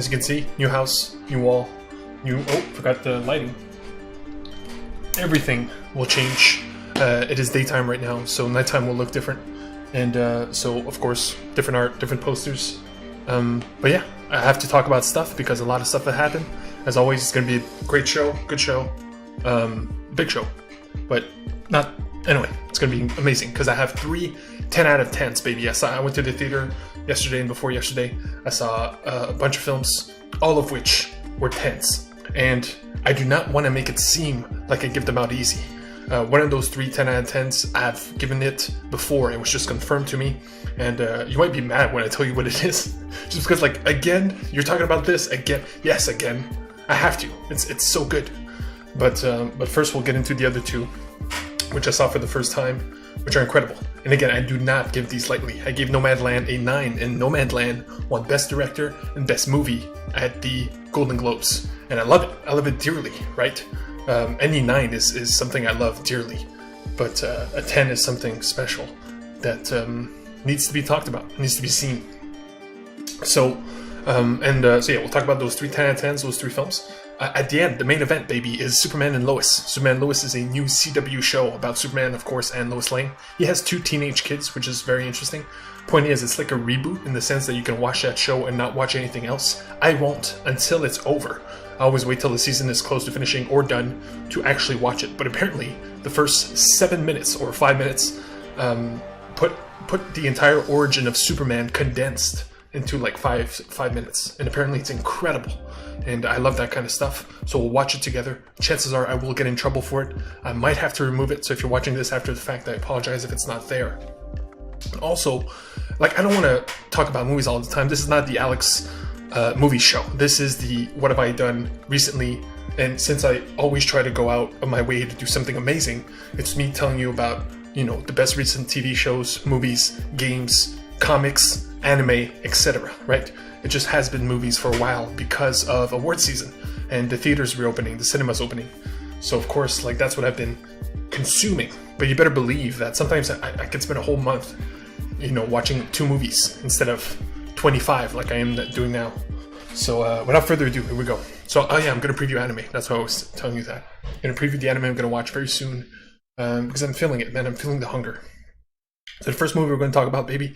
As you can see, new house, new wall, forgot the lighting. Everything will change. It is daytime right now, so nighttime will look different. And so, of course, different art, different posters. But yeah, I have to talk about stuff because a lot of stuff that happened. As always, it's going to be a great show, good show, big show. But not, anyway, it's going to be amazing because I have 3 10 out of 10s, baby. I went to the theater yesterday and before yesterday. I saw a bunch of films, all of which were 10s. And I do not want to make it seem like I give them out easy. One of those 3 10 out of 10s, I've given it before. It was just confirmed to me. And you might be mad when I tell you what it is. Just because, like, again, you're talking about this again. Yes, again. I have to. It's so good. But first we'll get into the other 2, which I saw for the first time, which are incredible. And again, I do not give these lightly. I gave Nomadland a 9, and Nomadland won Best Director and Best Movie at the Golden Globes. And I love it. I love it dearly, right? Any 9 is something I love dearly. But a 10 is something special that needs to be talked about, needs to be seen. So, so yeah, we'll talk about those 3 10 out of 10s, those 3 films. At the end, the main event, baby, is Superman and Lois. Superman and Lois is a new CW show about Superman, of course, and Lois Lane. He has 2 teenage kids, which is very interesting. Point is, it's like a reboot in the sense that you can watch that show and not watch anything else. I won't until it's over. I always wait till the season is close to finishing or done to actually watch it. But apparently, the first 7 minutes or 5 minutes put the entire origin of Superman condensed into like five minutes, and apparently it's incredible, and I love that kind of stuff. So we'll watch it together. Chances are I will get in trouble for it. I might have to remove it, so if you're watching this after the fact, I apologize if it's not there. Also, like, I don't want to talk about movies all the time. This is not the Alex movie show. This is the what have I done recently, and since I always try to go out of my way to do something amazing, it's me telling you about, you know, the best recent TV shows, movies, games, comics, anime, etc., right? It just has been movies for a while because of award season and the theaters reopening, the cinemas opening. So of course, like, that's what I've been consuming. But you better believe that sometimes I can spend a whole month, you know, watching 2 movies instead of 25 like I am doing now. So without further ado, here we go. So yeah, I'm gonna preview anime. That's why I was telling you that. I'm gonna preview the anime I'm gonna watch very soon because I'm feeling it, man. I'm feeling the hunger. So the first movie we're going to talk about, baby,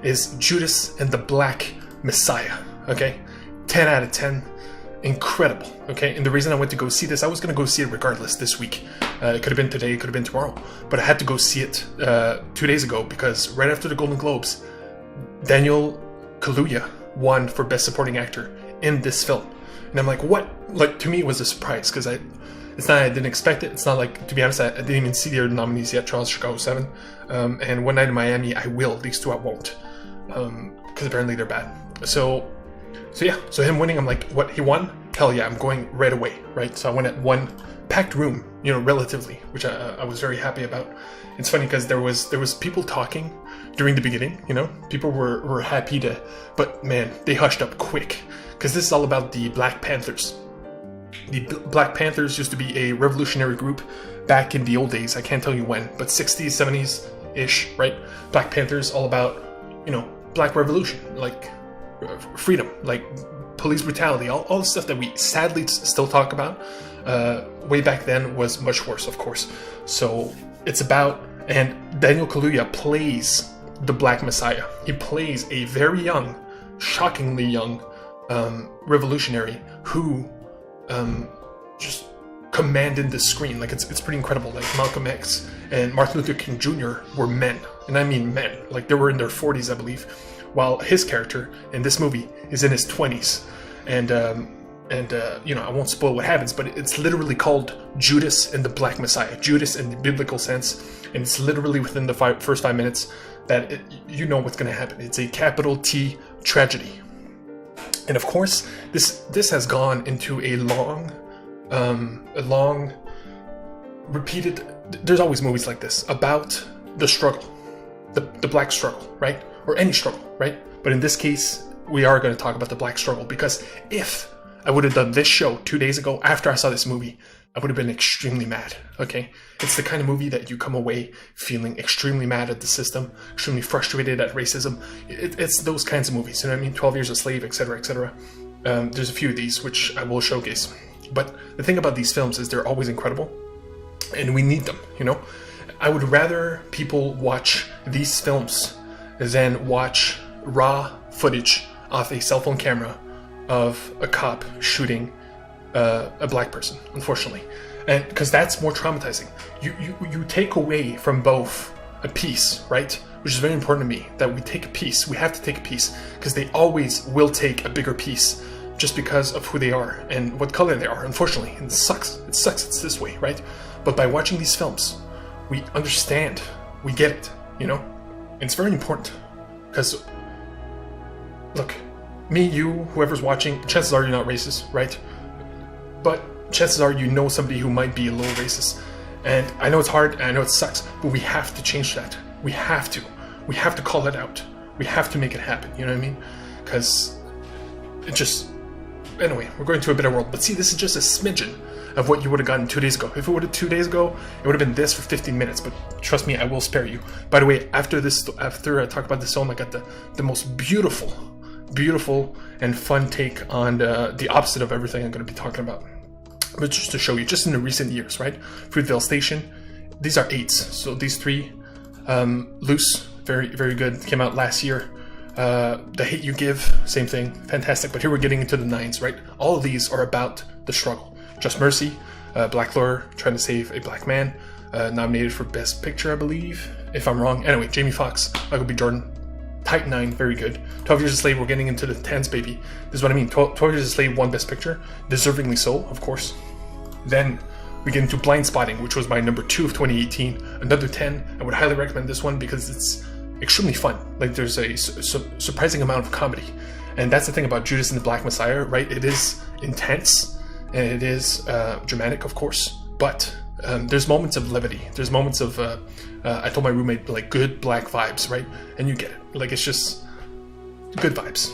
is Judas and the Black Messiah, okay? 10 out of 10. Incredible, okay? And the reason I went to go see this, I was going to go see it regardless this week. It could have been today, it could have been tomorrow. But I had to go see it 2 days ago because right after the Golden Globes, Daniel Kaluuya won for Best Supporting Actor in this film. And I'm like, what? Like, to me, it was a surprise because it's not, I didn't expect it. It's not like, to be honest, I didn't even see the other nominees yet, Charles Chicago 7. And One Night in Miami, I will. These 2 I won't. Because apparently they're bad. So yeah, so him winning, I'm like, what, he won? Hell yeah, I'm going right away, right? So I went at 1 packed room, you know, relatively, which I was very happy about. It's funny because there was people talking during the beginning, you know? People were happy to, but man, they hushed up quick. Because this is all about the Black Panthers. The Black Panthers used to be a revolutionary group back in the old days. I can't tell you when, but 60s, 70s-ish, right? Black Panthers, all about, you know, black revolution, like freedom, like police brutality, all the stuff that we sadly still talk about. Way back then was much worse, of course. So it's about, and Daniel Kaluuya plays the Black Messiah. He plays a very young, shockingly young revolutionary who just commanded the screen. Like, it's pretty incredible. Like, Malcolm X and Martin Luther King Jr. were men, and I mean men. Like, they were in their 40s, I believe, while his character in this movie is in his 20s. And you know, I won't spoil what happens, but it's literally called Judas and the Black Messiah. Judas in the biblical sense, and it's literally within the first 5 minutes that you know what's going to happen. It's a capital T tragedy. And of course, this has gone into a long repeated. There's always movies like this about the struggle, the black struggle, right? Or any struggle, right? But in this case, we are going to talk about the black struggle, because if I would have done this show 2 days ago after I saw this movie, I would have been extremely mad, okay? It's the kind of movie that you come away feeling extremely mad at the system, extremely frustrated at racism. It's those kinds of movies, you know what I mean? 12 Years a Slave, etc., etc. There's a few of these which I will showcase. But the thing about these films is they're always incredible, and we need them, you know? I would rather people watch these films than watch raw footage off a cell phone camera of a cop shooting a black person, unfortunately. And because that's more traumatizing. You take away from both a piece, right? Which is very important to me, that we take a piece. We have to take a piece, because they always will take a bigger piece just because of who they are and what color they are, unfortunately. And it sucks. It sucks it's this way, right? But by watching these films, we understand. We get it, you know? And it's very important. Because, look, me, you, whoever's watching, chances are you're not racist, right? But chances are you know somebody who might be a little racist. And I know it's hard, and I know it sucks, but we have to change that. We have to. We have to call it out. We have to make it happen, you know what I mean? Because it just... Anyway, we're going to a better world. But see, this is just a smidgen of what you would have gotten 2 days ago. If it would have 2 days ago, it would have been this for 15 minutes. But trust me, I will spare you. By the way, after I talk about this film, I got the most beautiful and fun take on the opposite of everything I'm going to be talking about. But just to show you, just in the recent years, right? Fruitvale Station, these are 8s. So these 3, Loose, very, very good, came out last year. The Hate You Give, same thing, fantastic. But here we're getting into the 9s, right? All of these are about the struggle. Just Mercy, black lawyer trying to save a black man, nominated for Best Picture, I believe, if I'm wrong. Anyway, Jamie Foxx, Michael B. Jordan, Titan 9, very good. 12 Years a Slave, we're getting into the 10's, baby. This is what I mean. 12 Years a Slave won Best Picture, deservingly so, of course. Then we get into Blind Spotting, which was my number 2 of 2018. Another 10. I would highly recommend this one because it's extremely fun. Like, there's a surprising amount of comedy. And that's the thing about Judas and the Black Messiah, right? It is intense, and it is dramatic, of course. But there's moments of levity. There's moments of, I told my roommate, like, good black vibes, right? And you get it. Like, it's just good vibes.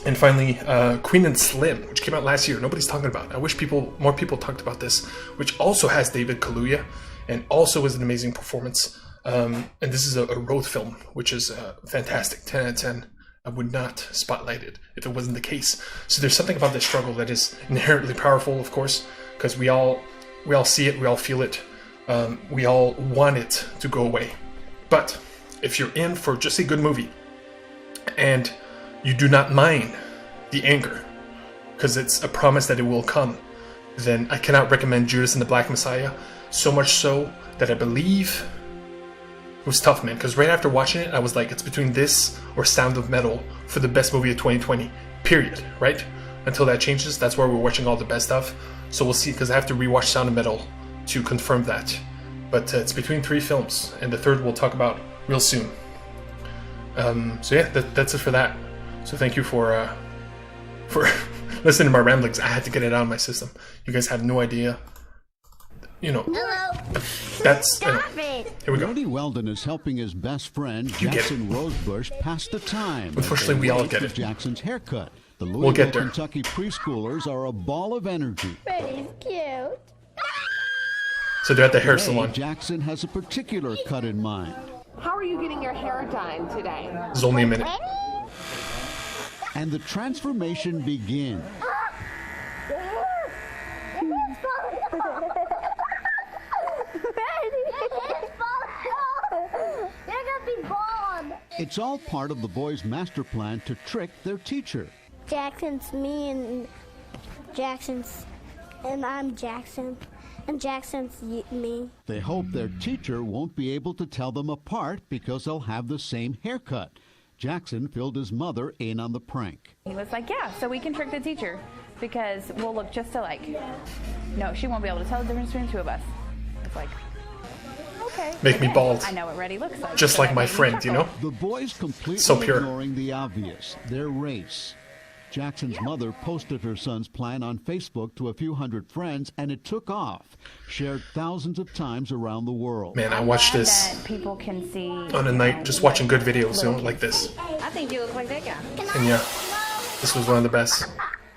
And finally, Queen and Slim, which came out last year. Nobody's talking about it. I wish more people talked about this, which also has David Kaluuya, and also is an amazing performance. And this is a road film, which is fantastic. 10 out of 10. I would not spotlight it if it wasn't the case. So there's something about this struggle that is inherently powerful, of course, because we all see it, we all feel it, we all want it to go away. But if you're in for just a good movie, and you do not mind the anger, because it's a promise that it will come, then I cannot recommend Judas and the Black Messiah. So much so that I believe it was tough, man, because right after watching it, I was like, it's between this or Sound of Metal for the best movie of 2020, period, right? Until that changes, that's where we're watching all the best stuff. So we'll see, because I have to rewatch Sound of Metal to confirm that. But it's between 3 films, and the third we'll talk about real soon. So yeah, that's it for that. So thank you for listening to my ramblings. I had to get it out of my system. You guys have no idea. You know, that's... Stop it! Here we go. Brody Weldon is helping his best friend, Jackson Rosebush, pass the time. Unfortunately, we all get it. Jackson's haircut. The We'll Louisville, get there. Kentucky preschoolers are a ball of energy. Brady's cute. So they're at the hair Today, salon. Jackson has a particular cut in mind. How are you getting your hair done today? It's only a minute. And the transformation begins. It's all part of the boys' master plan to trick their teacher. Jackson's me and I'm Jackson. And Jackson's me. They hope their teacher won't be able to tell them apart because they'll have the same haircut. Jackson filled his mother in on the prank. He was like, yeah, so we can trick the teacher because we'll look just alike. No, she won't be able to tell the difference between the 2 of us. It's like, okay. Make me bald. I know what Reddy looks like. Just so like that my made me friend, you know? purple. The boys completely So pure. ignoring the obvious, their race. Jackson's mother posted her son's plan on Facebook to a few hundred friends, and it took off, shared thousands of times around the world. Man, I I'm watched glad this that people can see on a night, just watching good videos, you know, like this. I think you look like that guy. And yeah, this was one of the best.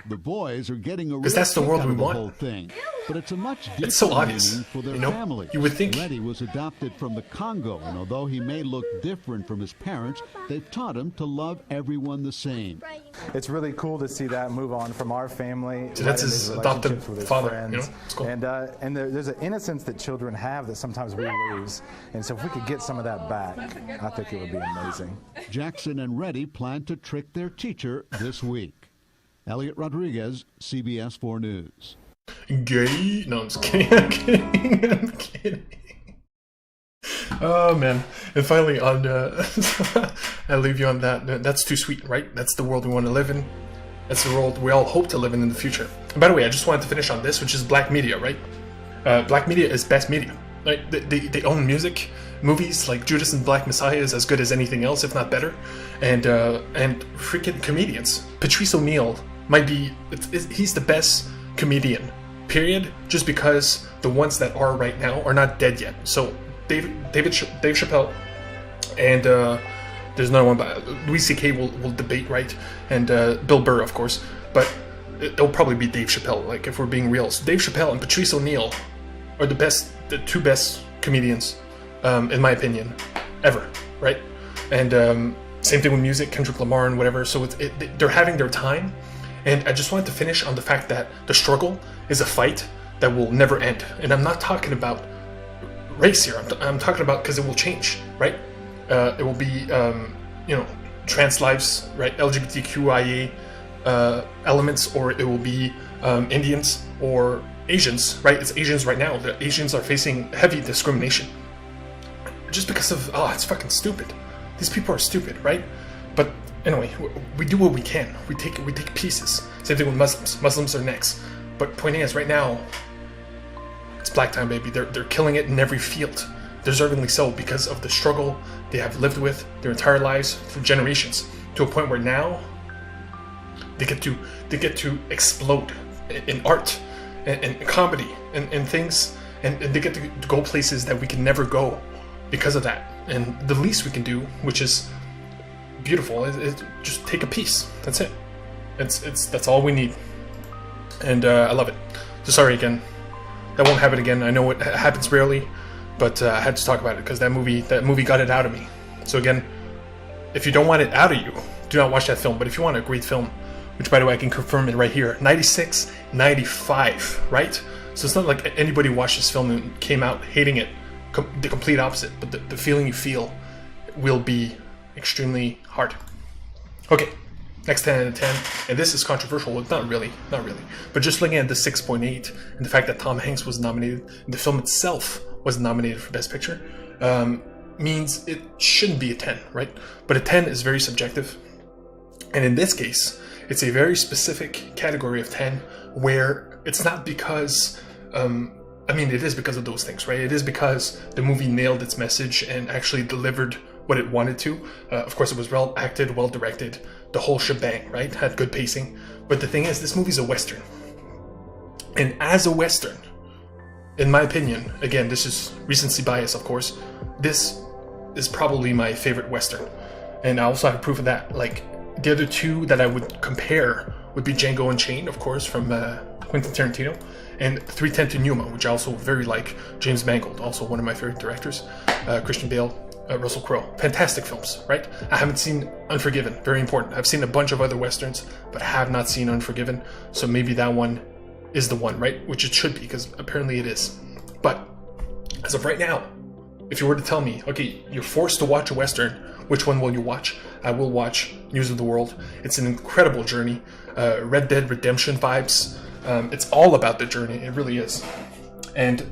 The boys are getting a real Because that's the kick world out we of the want. whole thing. But it's a much deeper It's so obvious, meaning for their you know? family. You would think. Reddy was adopted from the Congo, and although he may look different from his parents, they've taught him to love everyone the same. It's really cool to see that move on from our family. So that's his adopted father, friends. you know? It's cool. And there's an innocence that children have that sometimes we lose. And so if we could get some of that back, I think it would be amazing. Jackson and Reddy plan to trick their teacher this week. Elliot Rodriguez, CBS 4 News. Gay? No, I'm just kidding. I'm kidding. I'm kidding. Oh man! And finally, on I leave you on that. That's too sweet, right? That's the world we want to live in. That's the world we all hope to live in the future. And by the way, I just wanted to finish on this, which is black media, right? Black media is best media. Right? They own music, movies like Judas and Black Messiah is as good as anything else, if not better. And freaking comedians. Patrice O'Neal might be. He's the best comedian, period, just because the ones that are right now are not dead yet. So Dave Chappelle, and there's another one, but Louis C.K. will debate, right, and Bill Burr, of course, but it'll probably be Dave Chappelle, like, if we're being real. So Dave Chappelle and Patrice O'Neal are the two best comedians, in my opinion, ever, right? And same thing with music, Kendrick Lamar and whatever. So they're having their time. And I just wanted to finish on the fact that the struggle is a fight that will never end. And I'm not talking about race here. I'm talking about because it will change, right? It will be, trans lives, right? LGBTQIA elements, or it will be Indians or Asians, right? It's Asians right now. The Asians are facing heavy discrimination just because of, it's fucking stupid. These people are stupid, right? But anyway, we do what we can. We take pieces. Same thing with Muslims. Muslims are next. But point is, right now, it's black time, baby. They're killing it in every field, deservingly so, because of the struggle they have lived with their entire lives for generations, to a point where now they get to explode in art and comedy and things, and they get to go places that we can never go because of that. And the least we can do, which is beautiful, is just take a piece. That's it. That's all we need. And I love it. So sorry again. That won't happen again. I know it happens rarely, but I had to talk about it because that movie got it out of me. So again, if you don't want it out of you, do not watch that film. But if you want a great film, which by the way I can confirm it right here, 96, 95, right? So it's not like anybody watched this film and came out hating it. The complete opposite. But the feeling you feel will be extremely hard. Okay. Next 10 out of 10, and this is controversial. Well, not really, but just looking at the 6.8 and the fact that Tom Hanks was nominated, and the film itself was nominated for Best Picture, means it shouldn't be a 10, right? But a 10 is very subjective, and in this case, it's a very specific category of 10 where it's not because, it is because of those things, right? It is because the movie nailed its message and actually delivered what it wanted to. Of course, it was well acted, well directed, the whole shebang, right? Had good pacing. But the thing is, this movie's a Western. And as a Western, in my opinion, again, this is recency bias, of course, this is probably my favorite Western. And I also have proof of that. Like, the other two that I would compare would be Django Unchained, of course, from Quentin Tarantino, and 3:10 to Yuma, which I also very like. James Mangold, also one of my favorite directors. Christian Bale, Russell Crowe. Fantastic films, right? I haven't seen Unforgiven, very important. I've seen a bunch of other Westerns, but have not seen Unforgiven, so maybe that one is the one, right? Which it should be, because apparently it is. But as of right now, if you were to tell me, okay, you're forced to watch a Western, which one will you watch? I will watch News of the World. It's an incredible journey. Red Dead Redemption vibes. It's all about the journey, it really is. And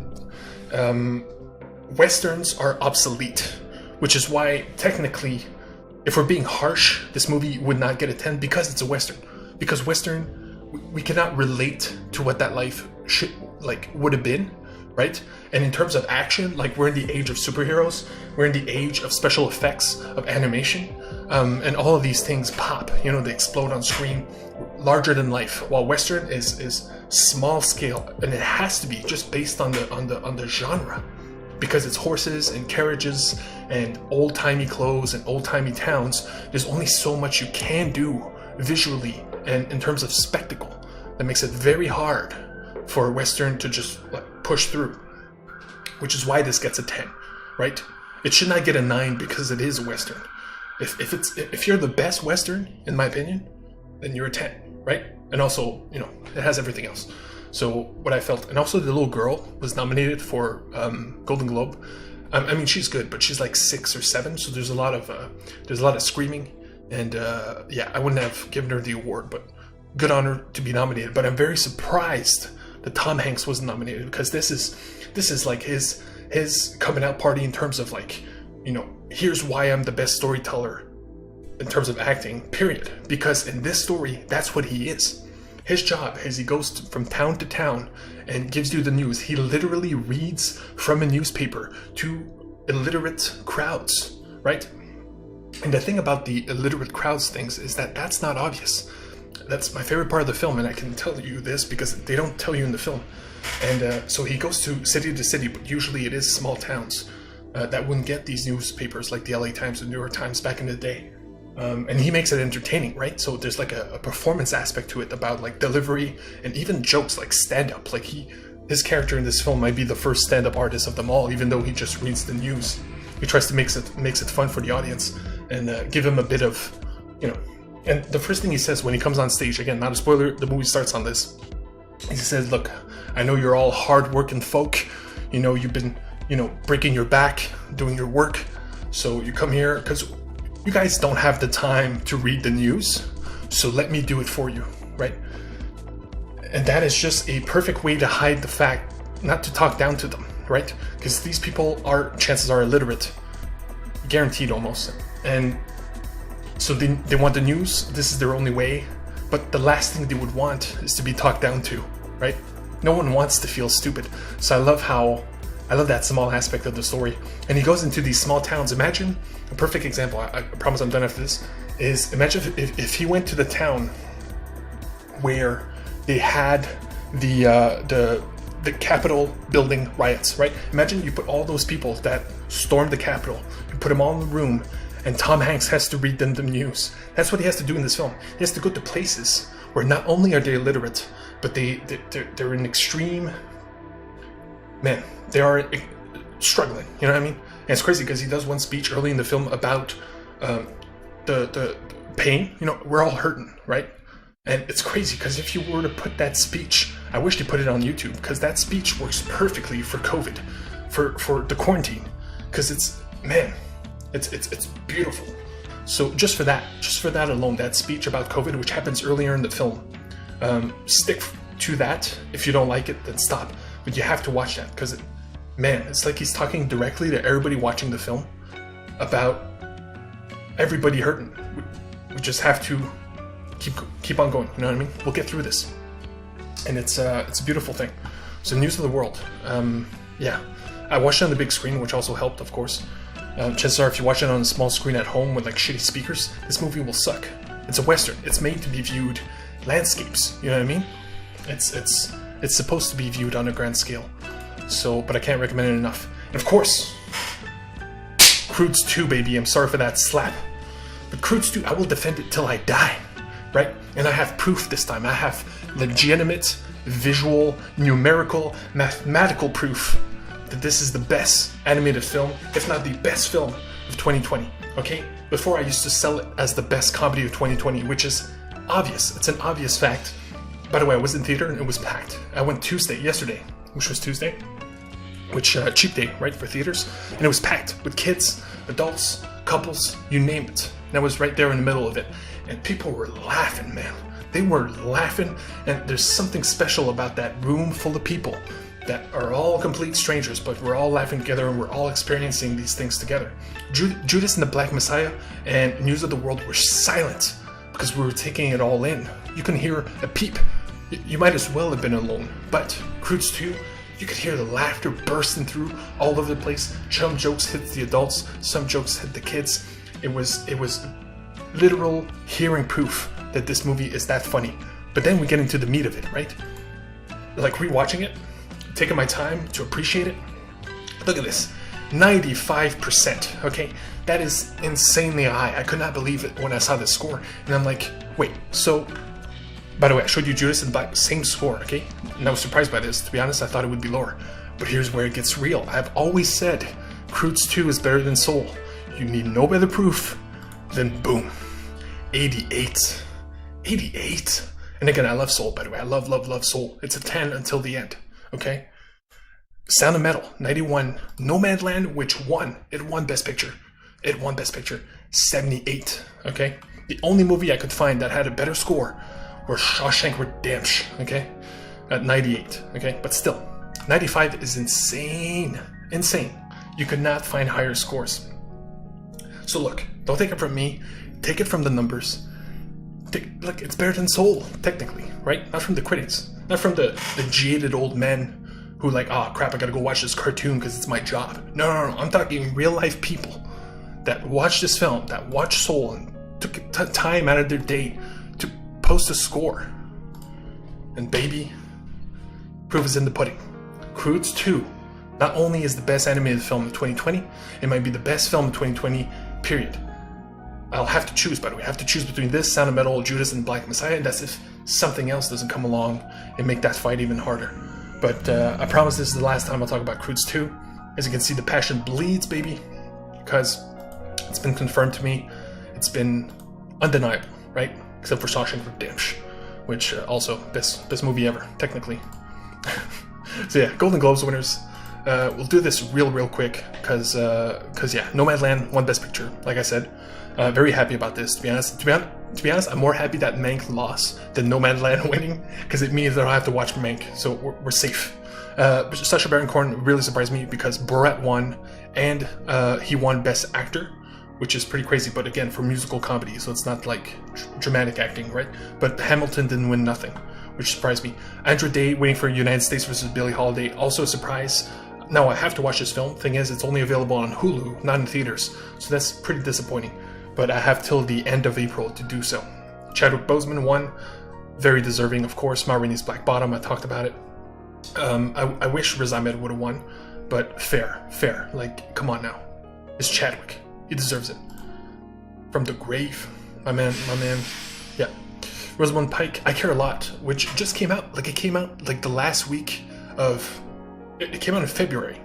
Westerns are obsolete, which is why, technically, if we're being harsh, this movie would not get a 10 because it's a Western. Because Western, we cannot relate to what that life would have been, right? And in terms of action, like, we're in the age of superheroes, we're in the age of special effects, of animation, and all of these things pop, they explode on screen, larger than life, while Western is small scale, and it has to be just based on the genre. Because it's horses and carriages and old-timey clothes and old-timey towns, there's only so much you can do visually and in terms of spectacle that makes it very hard for a Western to just like push through, which is why this gets a 10, right? It should not get a 9 because it is a Western. If you're the best Western, in my opinion, then you're a 10, right? And also, you know, it has everything else. So what I felt, and also the little girl was nominated for Golden Globe. I mean, she's good, but she's like 6 or 7, so there's a lot of screaming, and yeah, I wouldn't have given her the award, but good on her to be nominated. But I'm very surprised that Tom Hanks wasn't nominated, because this is like his coming out party in terms of like, you know, here's why I'm the best storyteller in terms of acting, period. Because in this story, that's what he is. His job is he goes from town to town and gives you the news. He literally reads from a newspaper to illiterate crowds, right? And the thing about the illiterate crowds things is that that's not obvious. That's my favorite part of the film, and I can tell you this because they don't tell you in the film. And so he goes to city, but usually it is small towns that wouldn't get these newspapers like the LA Times or New York Times back in the day. And he makes it entertaining, right? So there's like a performance aspect to it about like delivery and even jokes, like stand-up. Like his character in this film might be the first stand-up artist of them all, even though he just reads the news. He tries to makes it fun for the audience and give him a bit of, you know. And the first thing he says when he comes on stage, again, not a spoiler, the movie starts on this. He says, "Look, I know you're all hard-working folk. You know, you've been, you know, breaking your back, doing your work. So you come here because you guys don't have the time to read the news, so let me do it for you," right? And that is just a perfect way to hide the fact, not to talk down to them, right? Because these people are, chances are, illiterate, guaranteed almost. And so they want the news, this is their only way, but the last thing they would want is to be talked down to, right? No one wants to feel stupid. So I love that small aspect of the story. And he goes into these small towns. Imagine a perfect example. I promise I'm done after this. Is imagine if he went to the town where they had the Capitol building riots, right? Imagine you put all those people that stormed the Capitol, you put them all in the room, and Tom Hanks has to read them the news. That's what he has to do in this film. He has to go to places where not only are they illiterate, but they're in extreme. Man, they are struggling, you know what I mean? And it's crazy because he does one speech early in the film about the pain. You know, we're all hurting, right? And it's crazy because if you were to put that speech, I wish they put it on YouTube, because that speech works perfectly for COVID, for the quarantine, because it's beautiful. So just for that alone, that speech about COVID, which happens earlier in the film, stick to that. If you don't like it, then stop. But you have to watch that because, it's like he's talking directly to everybody watching the film about everybody hurting. We just have to keep on going. You know what I mean? We'll get through this, and it's a beautiful thing. So news of the world. Yeah, I watched it on the big screen, which also helped, of course. Chances are, if you watch it on a small screen at home with like shitty speakers, this movie will suck. It's a Western. It's made to be viewed landscapes. You know what I mean? It's supposed to be viewed on a grand scale. So, but I can't recommend it enough. And of course, Croods 2, baby. I'm sorry for that slap. But Croods 2, I will defend it till I die. Right? And I have proof this time. I have legitimate, visual, numerical, mathematical proof that this is the best animated film, if not the best film of 2020. Okay? Before I used to sell it as the best comedy of 2020, which is obvious. It's an obvious fact. By the way, I was in theater and it was packed. I went yesterday, which was Tuesday, which cheap day, right, for theaters, and it was packed with kids, adults, couples, you name it. And I was right there in the middle of it, and people were laughing, man. They were laughing, and there's something special about that room full of people that are all complete strangers, but we're all laughing together and we're all experiencing these things together. Judas and the Black Messiah and News of the World were silent because we were taking it all in. You can hear a peep. You might as well have been alone. But Croods 2, you could hear the laughter bursting through all over the place. Some jokes hit the adults, some jokes hit the kids. It was literal hearing proof that this movie is that funny. But then we get into the meat of it, right? Like rewatching it, taking my time to appreciate it. Look at this, 95%, okay? That is insanely high. I could not believe it when I saw the score. And I'm like, wait, so By the way, I showed you Judas and the Black, same score, okay? And I was surprised by this. To be honest, I thought it would be lower. But here's where it gets real. I've always said Croods 2 is better than Soul. You need no better proof than boom. 88. 88. And again, I love Soul, by the way. I love, love, love Soul. It's a 10 until the end, okay? Sound of Metal, 91. Nomadland, which won. It won Best Picture. It won Best Picture. 78, okay? The only movie I could find that had a better score was Shawshank Redemption, okay? At 98, okay? But still, 95 is insane. Insane. You could not find higher scores. So look, don't take it from me. Take it from the numbers. Look, it's better than Soul, technically, right? Not from the critics. Not from the jaded old men who like, oh crap, I gotta go watch this cartoon because it's my job. No, I'm talking real life people that watch this film, that watch Soul and took time out of their day to post a score. And baby, proof is in the pudding. Croods 2 not only is the best animated film of 2020, it might be the best film of 2020, period. I'll have to choose, by the way. I have to choose between this, Sound of Metal, Judas, and Black Messiah, and that's if something else doesn't come along and make that fight even harder. But I promise this is the last time I'll talk about Croods 2. As you can see, the passion bleeds, baby, because it's been confirmed to me. It's been undeniable, right? Except for Shawshank Redemption, which also best movie ever, technically. So yeah, Golden Globes winners. We'll do this real quick, because yeah, Nomadland won Best Picture, like I said. Very happy about this, to be honest. To be honest, I'm more happy that Mank lost than Nomadland winning, because it means I don't have to watch Mank, so we're safe. Sacha Baron Cohen really surprised me because Borat won, and he won Best Actor, which is pretty crazy, but again, for musical comedy, so it's not like dramatic acting, right? But Hamilton didn't win nothing, which surprised me. Andra Day winning for United States versus Billie Holiday, also a surprise. Now I have to watch this film. Thing is, it's only available on Hulu, not in theaters, so that's pretty disappointing. But I have till the end of April to do so. Chadwick Boseman won, very deserving, of course. Ma Rainey's Black Bottom, I talked about it. I wish Riz Ahmed would have won, but fair. Like, come on now, it's Chadwick. He deserves it. From the Grave, my man. Yeah, Rosamund Pike, I Care a Lot, which just came out. Like, it came out like the last week of. It came out in February,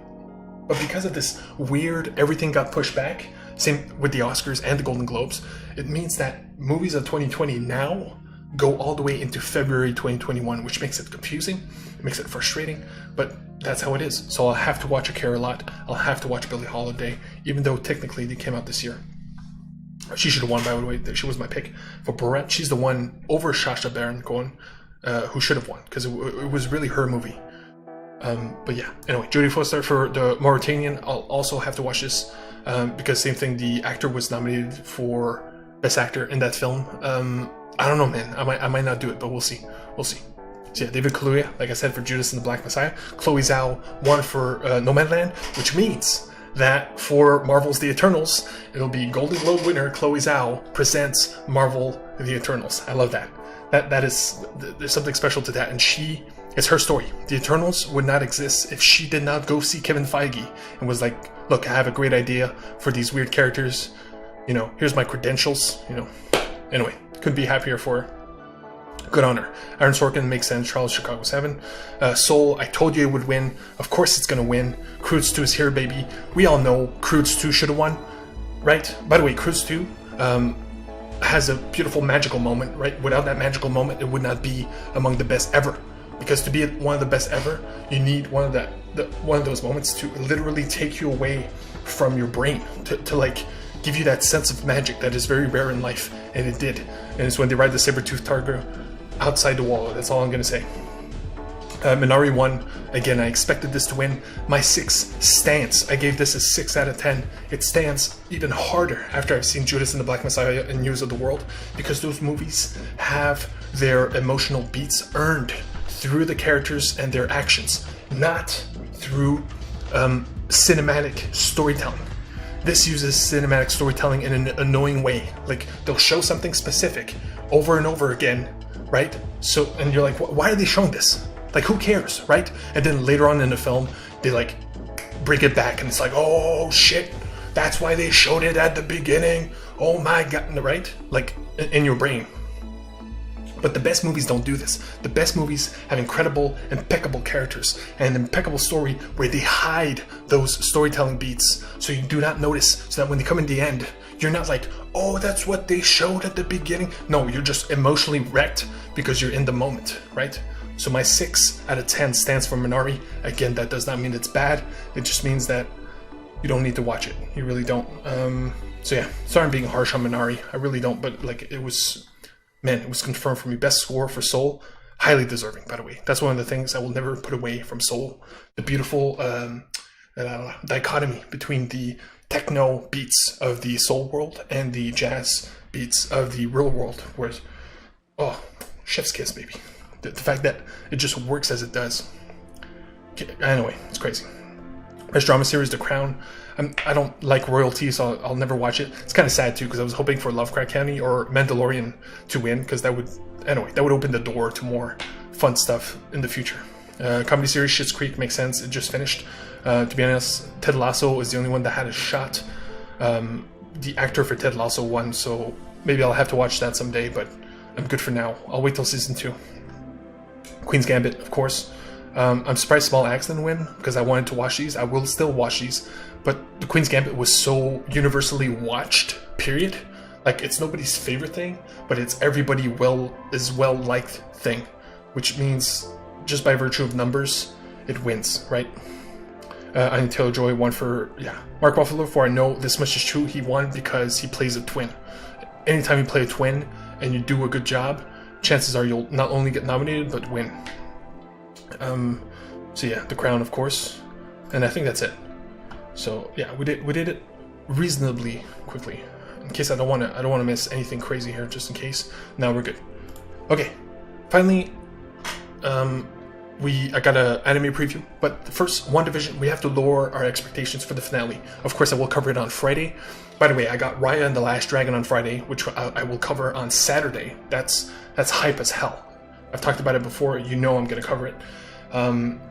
but because of this weird, everything got pushed back. Same with the Oscars and the Golden Globes. It means that movies of 2020 now go all the way into February 2021, which makes it confusing. It makes it frustrating, but that's how it is. So I'll have to watch A Care a Lot. I'll have to watch Billie Holiday, even though technically they came out this year. She should have won, by the way. She was my pick for Borat. She's the one over Sacha Baron Cohen, who should have won, because it was really her movie. But yeah, anyway, Jodie Foster for the Mauritanian. I'll also have to watch this, because same thing, the actor was nominated for Best Actor in that film. I don't know, man. I might not do it, but we'll see. So yeah, David Kaluuya, like I said, for Judas and the Black Messiah. Chloe Zhao won for Nomadland, which means that for Marvel's The Eternals, it'll be Golden Globe winner Chloe Zhao presents Marvel The Eternals. I love that. There's something special to that, and it's her story. The Eternals would not exist if she did not go see Kevin Feige and was like, look, I have a great idea for these weird characters. You know, here's my credentials, you know. Anyway, couldn't be happier for her. Good on her. Aaron Sorkin makes sense. Charles Chicago 7. Soul, I told you it would win. Of course it's going to win. Croods 2 is here, baby. We all know Croods 2 should have won, right? By the way, Croods 2 has a beautiful magical moment, right? Without that magical moment, it would not be among the best ever. Because to be one of the best ever, you need one of those moments to literally take you away from your brain, to like give you that sense of magic that is very rare in life, and it did. And it's when they ride the saber-toothed tiger outside the wall. That's all I'm gonna say. Minari won. Again, I expected this to win. My 6 stands. I gave this a 6 out of 10. It stands even harder after I've seen Judas and the Black Messiah and News of the World, because those movies have their emotional beats earned through the characters and their actions, not through cinematic storytelling. This uses cinematic storytelling in an annoying way. Like, they'll show something specific over and over again, right? So, and you're like, why are they showing this? Like, who cares, right? And then later on in the film, they like bring it back, and it's like, oh shit, that's why they showed it at the beginning. Oh my god, right? Like, in your brain. But the best movies don't do this. The best movies have incredible, impeccable characters and an impeccable story where they hide those storytelling beats so you do not notice, so that when they come in the end, you're not like, oh, that's what they showed at the beginning. No, you're just emotionally wrecked because you're in the moment, right? So my 6 out of 10 stands for Minari. Again, that does not mean it's bad. It just means that you don't need to watch it. You really don't. So yeah, sorry I'm being harsh on Minari. I really don't, but like it was confirmed for me. Best score for Soul. Highly deserving, by the way. That's one of the things I will never put away from Soul. The beautiful dichotomy between the techno beats of the soul world and the jazz beats of the real world. Whereas, oh, chef's kiss, baby. The fact that it just works as it does. Anyway, it's crazy. Best drama series, The Crown. I don't like royalty, so I'll never watch it. It's kind of sad too, because I was hoping for Lovecraft County or Mandalorian to win, because that would open the door to more fun stuff in the future. Comedy series, Schitt's Creek makes sense. It just finished. To be honest, Ted Lasso is the only one that had a shot. The actor for Ted Lasso won, so maybe I'll have to watch that someday, but I'm good for now. I'll wait till season 2. Queen's Gambit, of course. I'm surprised Small Axe didn't win, because I wanted to watch these. I will still watch these, but the Queen's Gambit was so universally watched, period. Like, it's nobody's favorite thing, but it's everybody well-liked thing, which means, just by virtue of numbers, it wins, right? Anya Taylor-Joy won for, Mark Ruffalo, for I know this much is true, he won because he plays a twin. Anytime you play a twin and you do a good job, chances are you'll not only get nominated, but win. So yeah, The Crown, of course, and I think that's it. So yeah, we did it reasonably quickly. In case I don't want to miss anything crazy here, just in case. Now we're good. Okay, finally, I got an anime preview, but first, WandaVision, we have to lower our expectations for the finale. Of course, I will cover it on Friday. By the way, I got Raya and the Last Dragon on Friday, which I will cover on Saturday. That's hype as hell. I've talked about it before. You know I'm going to cover it.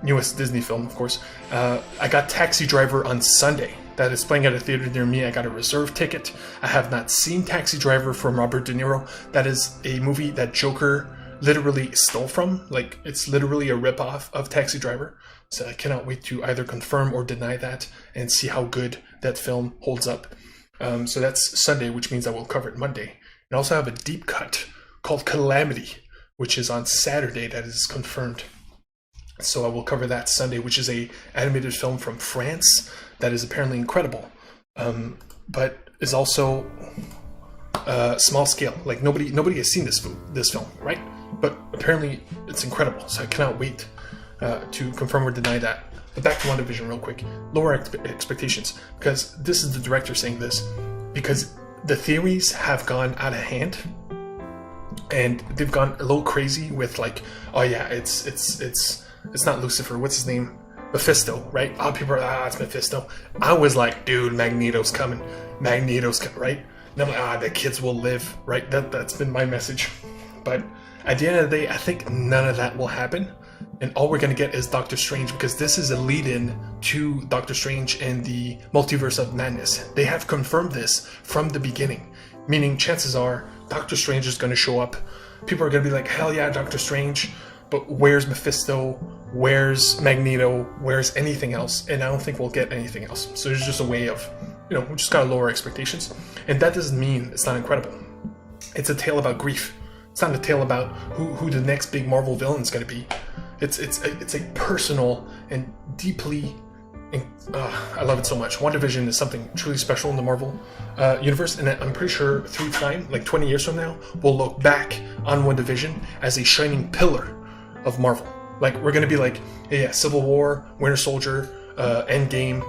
Newest Disney film, of course. I got Taxi Driver on Sunday. That is playing at a theater near me. I got a reserve ticket. I have not seen Taxi Driver from Robert De Niro. That is a movie that Joker literally stole from. Like, it's literally a ripoff of Taxi Driver. So I cannot wait to either confirm or deny that and see how good that film holds up. So that's Sunday, which means I will cover it Monday. And I also have a deep cut called Calamity, which is on Saturday. That is confirmed. So I will cover that Sunday, which is a animated film from France that is apparently incredible, but is also small scale. Like nobody has seen this film, right? But apparently it's incredible. So I cannot wait to confirm or deny that. But back to WandaVision real quick. Lower expectations, because this is the director saying this, because the theories have gone out of hand. And they've gone a little crazy with like, oh yeah, it's not Lucifer. What's his name? Mephisto, right? Oh, people are it's Mephisto. I was like, dude, Magneto's coming, right? And I'm like, the kids will live, right? That's been my message. But at the end of the day, I think none of that will happen, and all we're gonna get is Doctor Strange, because this is a lead-in to Doctor Strange and the Multiverse of Madness. They have confirmed this from the beginning, meaning chances are Doctor Strange is gonna show up. People are gonna be like, hell yeah, Doctor Strange. But where's Mephisto? Where's Magneto? Where's anything else? And I don't think we'll get anything else. So it's just a way of, we just gotta lower expectations. And that doesn't mean it's not incredible. It's a tale about grief. It's not a tale about who the next big Marvel villain is gonna be. It's a personal and deeply, I love it so much. WandaVision is something truly special in the Marvel universe, and I'm pretty sure through time, like 20 years from now, we'll look back on WandaVision as a shining pillar of Marvel. Like, we're gonna be like, yeah, Civil War, Winter Soldier, Endgame,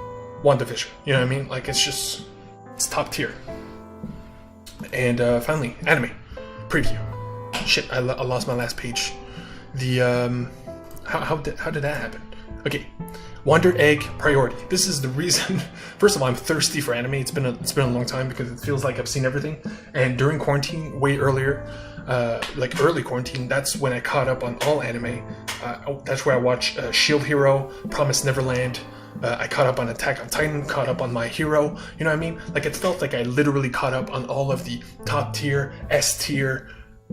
WandaVision. You know what I mean? Like, it's top tier. And finally, anime preview. Shit, I lost my last page. The how did that happen? Okay, Wonder Egg Priority. This is the reason. First of all, I'm thirsty for anime. It's been a long time, because it feels like I've seen everything. And during quarantine, way earlier, like early quarantine, that's when I caught up on all anime. That's where I watched Shield Hero, Promised Neverland. I caught up on Attack on Titan, caught up on My Hero. You know what I mean? Like, it felt like I literally caught up on all of the top tier, S tier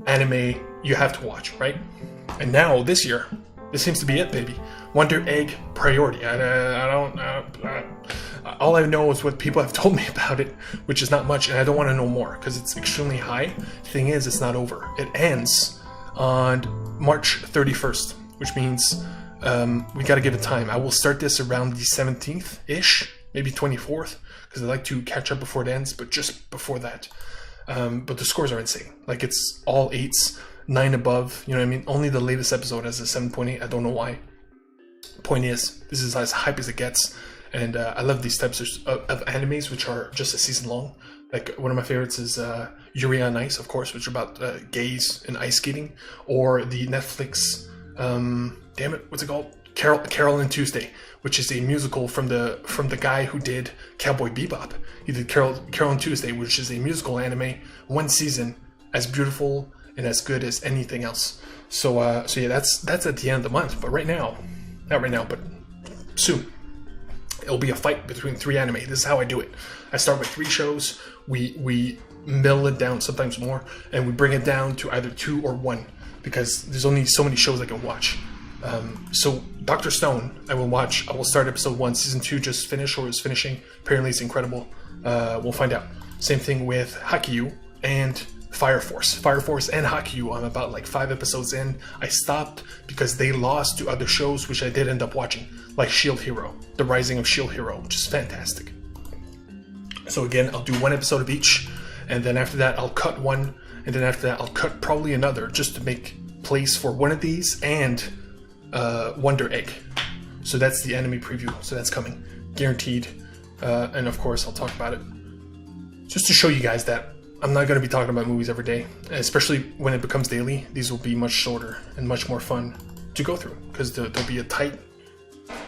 anime you have to watch, right? And now this year, this seems to be it, baby. Wonder Egg priority. All I know is what people have told me about it, which is not much, and I don't want to know more because it's extremely high. Thing is, it's not over. It ends on March 31st, which means we got to give it time. I will start this around the 17th-ish, maybe 24th, because I like to catch up before it ends, but just before that. But the scores are insane. Like, it's all 8s, 9 above, you know what I mean? Only the latest episode has a 7.8. I don't know why. Point is, this is as hype as it gets, and I love these types of animes which are just a season long. Like, one of my favorites is Yuri on Ice, of course, which are about gays and ice skating, or the Netflix, damn it, what's it called? Carol and Tuesday, which is a musical from the guy who did Cowboy Bebop. He did Carol and Tuesday, which is a musical anime, one season, as beautiful and as good as anything else. So yeah, that's at the end of the month. But right now, not right now, but soon, it'll be a fight between 3 anime. This is how I do it. I start with 3 shows. We mill it down, sometimes more, and we bring it down to either 2 or 1 because there's only so many shows I can watch. So Dr. Stone, I will start episode 1. Season 2 just finished or is finishing. Apparently it's incredible. We'll find out. Same thing with Haikyuu and Fire Force. Fire Force and Haikyuu, I'm about like 5 episodes in. I stopped because they lost to other shows which I did end up watching, like Shield Hero, The Rising of Shield Hero, which is fantastic. So again, I'll do 1 episode of each, and then after that I'll cut 1, and then after that I'll cut probably another just to make place for one of these and Wonder Egg. So that's the anime preview, so that's coming, guaranteed. And of course I'll talk about it just to show you guys that I'm not going to be talking about movies every day, especially when it becomes daily. These will be much shorter and much more fun to go through because there'll be a tight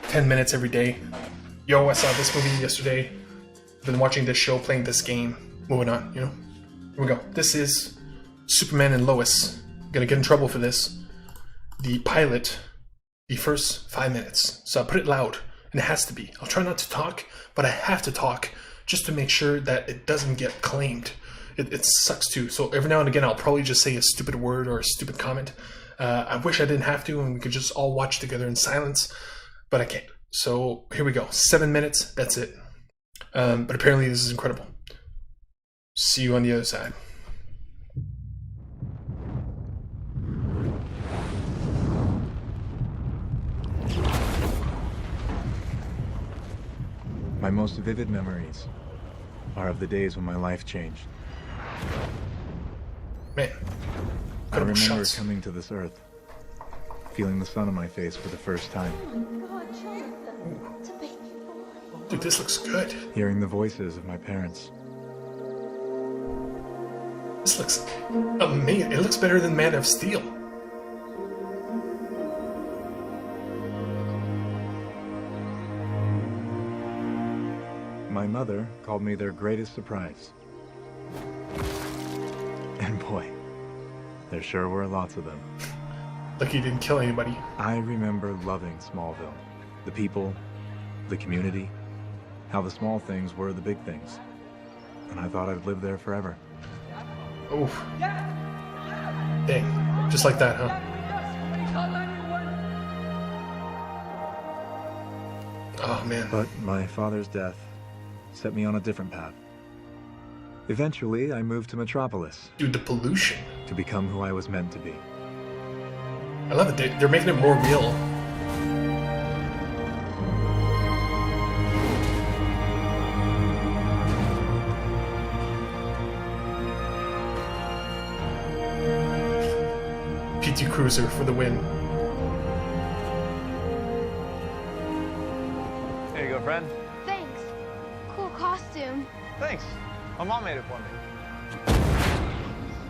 10 minutes every day. Yo, I saw this movie yesterday, been watching this show, playing this game, moving on, you know. Here we go. This is Superman and Lois. I'm gonna get in trouble for this. The pilot, the first 5 minutes. So I put it loud, and it has to be. I'll try not to talk, but I have to talk just to make sure that it doesn't get claimed. It sucks too. So every now and again, I'll probably just say a stupid word or a stupid comment. I wish I didn't have to, and we could just all watch together in silence, but I can't. So here we go. 7 minutes. That's it. But apparently this is incredible. See you on the other side. My most vivid memories are of the days when my life changed. Man, I remember coming to this earth, feeling the sun on my face for the first time. Dude, this looks good. Hearing the voices of my parents. This looks amazing. It looks better than Man of Steel. My mother called me their greatest surprise. And boy, there sure were lots of them. Like he didn't kill anybody. I remember loving Smallville. The people, the community, how the small things were the big things. And I thought I'd live there forever. Oof. Dang. Just like that, huh? Oh, man. But my father's death set me on a different path. Eventually, I moved to Metropolis. Dude, the pollution. To become who I was meant to be. I love it. They're making it more real. PT Cruiser for the win. Here you go, friend. Thanks. Cool costume. Thanks. My mom made it for me.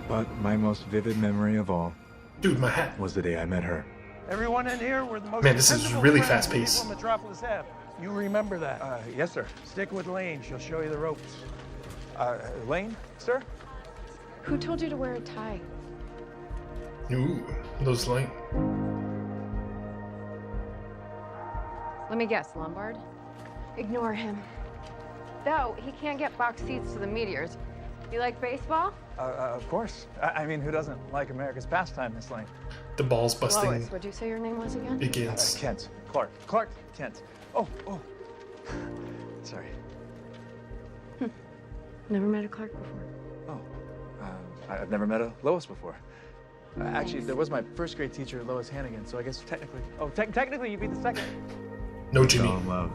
But my most vivid memory of all, dude, my hat, was the day I met her. Everyone in here, we're the most. Man, this is really fast paced. On Metropolis Ave. You remember that? Yes, sir. Stick with Lane. She'll show you the ropes. Lane, sir? Who told you to wear a tie? Ooh, those Lane. Let me guess, Lombard? Ignore him. Though, he can't get box seats to the meteors. You like baseball? Of course. I mean, who doesn't like America's pastime, Miss Lane? The balls busting Lois, what'd you say your name was again? begins. Kent. Clark Kent. Oh. Sorry. Never met a Clark before. Oh. I've never met a Lois before. Actually, there was my first grade teacher, Lois Hannigan, so I guess technically... Oh, technically you'd be the second. No, I Jimmy. fell in love.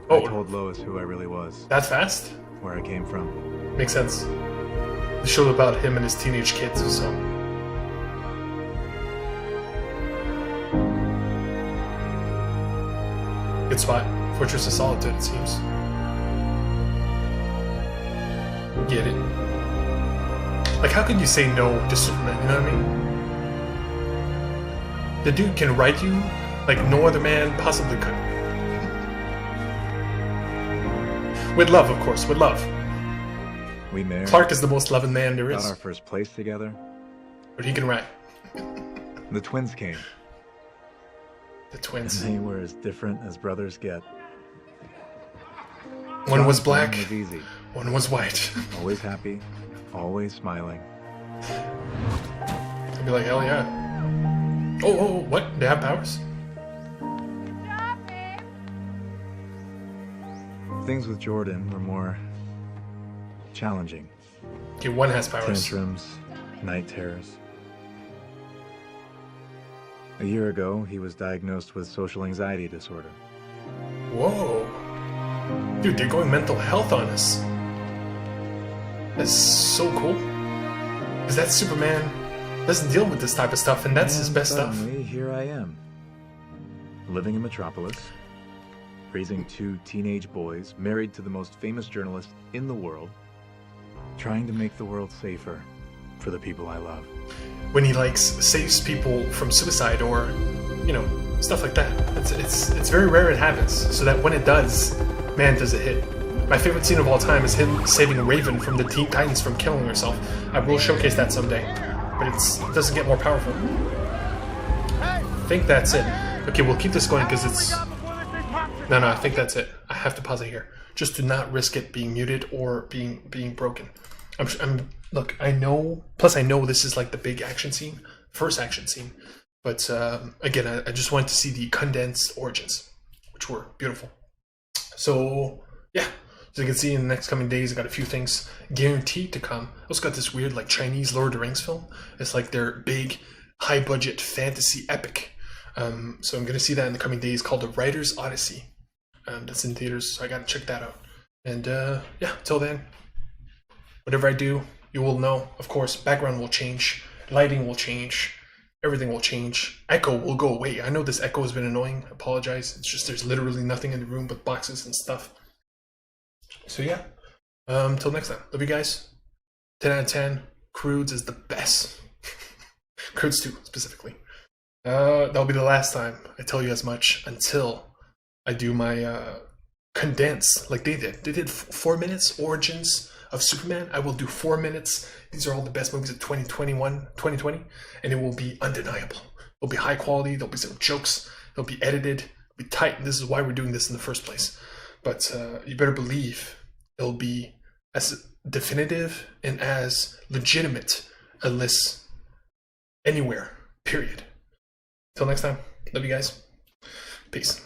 Oh. I told Lois who I really was, That fast? where I came from. Makes sense. The show about him and his teenage kids, so. Good spot. Fortress of Solitude, it seems. Get it. Like, how could you say no to Superman, you know what I mean? The dude can write you like no other man possibly could. With love, of course, with love. We married. Clark is the most loving man there Got is. our first place together. But he can write. The twins came. The And twins. they were as different as brothers get. One was John's black, plan was easy. one was white. Always happy, always smiling. I'd be like, hell yeah. Oh, what? They have powers? Things with Jordan were more challenging. Okay, one has powers. Tantrums, night terrors. A year ago, he was diagnosed with social anxiety disorder. Whoa. Dude, they're going mental health on us. That's so cool. Because that Superman doesn't deal with this type of stuff, and that's his And best stuff. suddenly, here I am, living in Metropolis, raising 2 teenage boys, married to the most famous journalist in the world, trying to make the world safer for the people I love. When he, like, saves people from suicide or, you know, stuff like that. It's very rare it happens, so that when it does, man, does it hit. My favorite scene of all time is him saving Raven from the Teen Titans from killing herself. I will showcase that someday, but it doesn't get more powerful. I think that's it. Okay, we'll keep this going because it's... No, I think that's it. I have to pause it here, just to not risk it being muted or being broken. Look, I know. Plus, I know this is like the big action scene, first action scene. But again, I just wanted to see the condensed origins, which were beautiful. So yeah, as you can see in the next coming days, I got a few things guaranteed to come. I also got this weird like Chinese Lord of the Rings film. It's like their big, high-budget fantasy epic. So I'm gonna see that in the coming days, called The Writer's Odyssey. That's in theaters, so I gotta check that out. And yeah, till then, whatever I do, you will know. Of course, background will change, lighting will change, everything will change. Echo will go away. I know this echo has been annoying. I apologize. It's just there's literally nothing in the room but boxes and stuff. So yeah, till next time. Love you guys. 10 out of 10. Croods is the best. Croods 2 specifically. That'll be the last time I tell you as much until I do my condense like they did. They did 4 minutes origins of Superman. I will do 4 minutes. These are all the best movies of 2020, and it will be undeniable. It'll be high quality. There'll be some jokes. It'll be edited. It'll be tight. And this is why we're doing this in the first place. But you better believe it'll be as definitive and as legitimate a list anywhere. Period. Till next time. Love you guys. Peace.